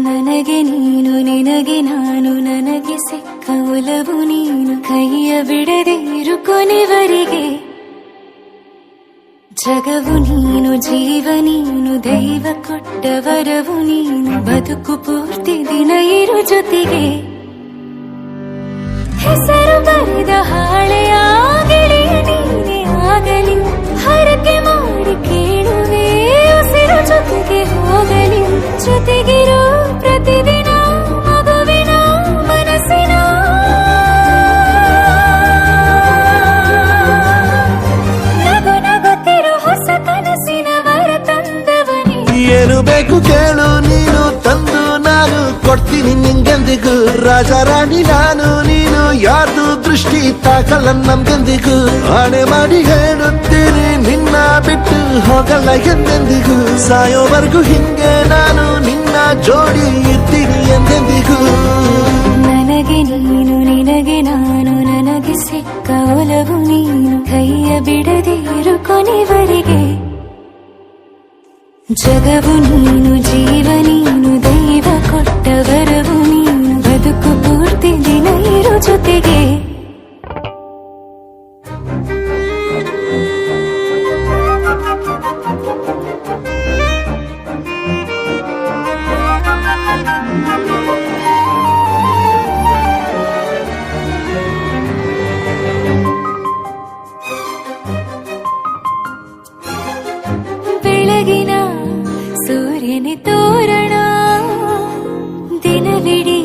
ನನಗೆ ನೀನು ನಿನಗೆ ನಾನು ನನಗೆ ಸಿಕ್ಕ ಒಲವು ನೀನು ಕೈಯ ಬಿಡದೆ ಇರು ಕೊನೆವರೆಗೆ ಜಗವು ನೀನು ಜೀವ ನೀನು ದೈವ ಕೊಟ್ಟ ವರವು ನೀನು ಬದುಕು ಪೂರ್ತಿ ದಿನ ಇರು ಜೊತೆಗೆ ಹೆಸರು ಬರೆದ ಹಾಳೆಯ ಗೆಳೆಯ ನೀನೇ ಆಗಲಿ ಹರಕೆ ಮಾಡಿ ಕೇಳುವೆ ಉಸಿರು ಜೊತೆಗೆ ಹೋಗಲಿ ಜೊತೆಗಿರೋ ಪ್ರತಿದಿನ ಮಗುವಿನ ಮನಸ್ಸಿನ ನಗು ನಗುತ್ತಿರೋ ಹೊಸ ಕನಸಿನ ವರ ತಂದವನೇ ಏನು ಬೇಕು ಕೇಳು ನೀನು ತಂದು ನಾನು ಕೊಡ್ತೀನಿ ನಿಂಗೆಂದಿಗೂ ರಾಜ ರಾಣಿ ನಾನು ನೀನು ಯಾರ್ದು ದೃಷ್ಟಿ ತಾಕಲ್ಲ ನಮ್ಗೆಂದಿಗೂ ಆಣೆ ಮಾಡಿ ಹೇಳುತ್ತೀನಿ ನಿನ್ನ ಬಿಟ್ಟು ಹೋಗಲ್ಲ ಎಂದೆಂದಿಗೂ ಸಾಯೋವರೆಗೂ ಹಿಂಗೆ ನಾನು ನಿನ್ನ ಜೋಡಿ ಇರ್ತೀನಿ ಎಂದೆಂದಿಗೂ ನನಗೆ ನೀನು ನಿನಗೆ ನಾನು ನನಗೆ ಸಿಕ್ಕ ಒಲವು ನೀನು ಕೈಯ ಬಿಡದೆ ಇರು ಕೊನೆವರೆಗೆ ಜಗವು ನೀನು ಜೀವ ನೀನು ದೈವ ಕೊಟ್ಟ ವರವು ನೀನು ಬದುಕು ಪೂರ್ತಿ ದಿನ ಇರು ಜೊತೆಗೆ ಬೆಳಗಿನ ಸೂರ್ಯನ ತೋರಣ ದಿನವಿಡೀ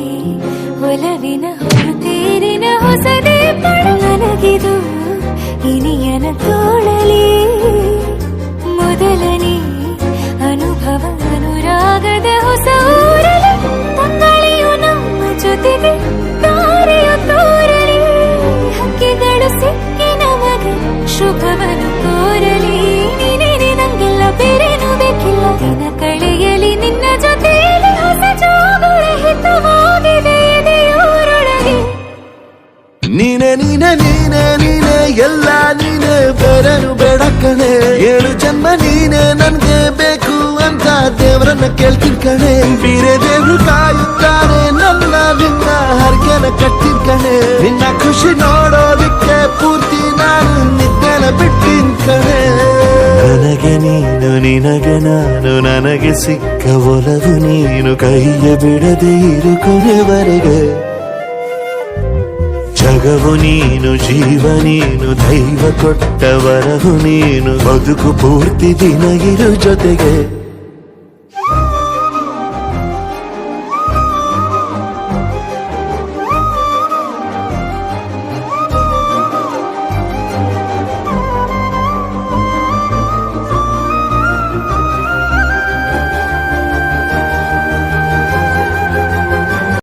ಒಲವಿನ ಹೊರತೇರಿನ ಹೊಸದೇ ಪಡ ನನಗಿದು ಇನಿಯನ ತೋಳಲಿ ಮೊದಲನೇ ಅನುಭವ ಅನುರಾಗದ ಹೊಸ ಊರಲಿ ತಂಗಳಿಯು ನಮ್ಮ ಜೊತೆಗೆ ತಾರೆಯು ತೋರಲಿ ಹಕ್ಕಿಗಳು ಸಿಕ್ಕಿ ನಮಗೆ ಶುಭವನ್ನು ಕೋರಲಿ ಬೇರೇನು ಬೇಕಿಲ್ಲ ದಿನ ಕಳೆಯಲಿ ನಿನ್ನ ಜೊತೆಯಲ್ಲಿ ಹೊಸ ಜೋಗುಳ ಹಿತವಾಗಿದೆ ಎದೆಯೂರೊಳಗೆ ನೀನೆ ನೀನೆ ನೀನೆ ನೀನೆ ಎಲ್ಲ ನೀನೆ ಬೇರೆನು ಬೇಡ ಕಣೆ 7 ಜನ್ಮ ನೀನೆ ನನ್ಗೆ ಬೇಕು ಅಂತ ದೇವರನ್ನ ಕೇಳ್ತೀನಿ ಕಣೆ ಬೇರೆ ದೇವ್ರು ಕಾಯುತ್ತಾರೆ ನನ್ನ ನಿನ್ನ ಹರಕೆನ ಕಟ್ಟಿನ ಕಣೆ ನಿನ್ನ ಖುಷಿ ನೋಡೋದಿಕ್ಕೆ ಪೂರ್ತಿ ನಾನು ನಿದ್ದೆನ ಬಿಟ್ಟಿನ ಕಣೆ ನನಗೆ ನೀನು ನಿನಗೆ ನಾನು ನನಗೆ ಸಿಕ್ಕ ಒಲವು ನೀನು ಕೈಯ ಬಿಡದೆ ಇರು ಕೊನೆವರೆಗೆ ಜಗವು ನೀನು ಜೀವ ನೀನು ದೈವ ಕೊಟ್ಟ ವರವು ನೀನು ಬದುಕು ಪೂರ್ತಿ ದಿನ ಇರು ಜೊತೆಗೆ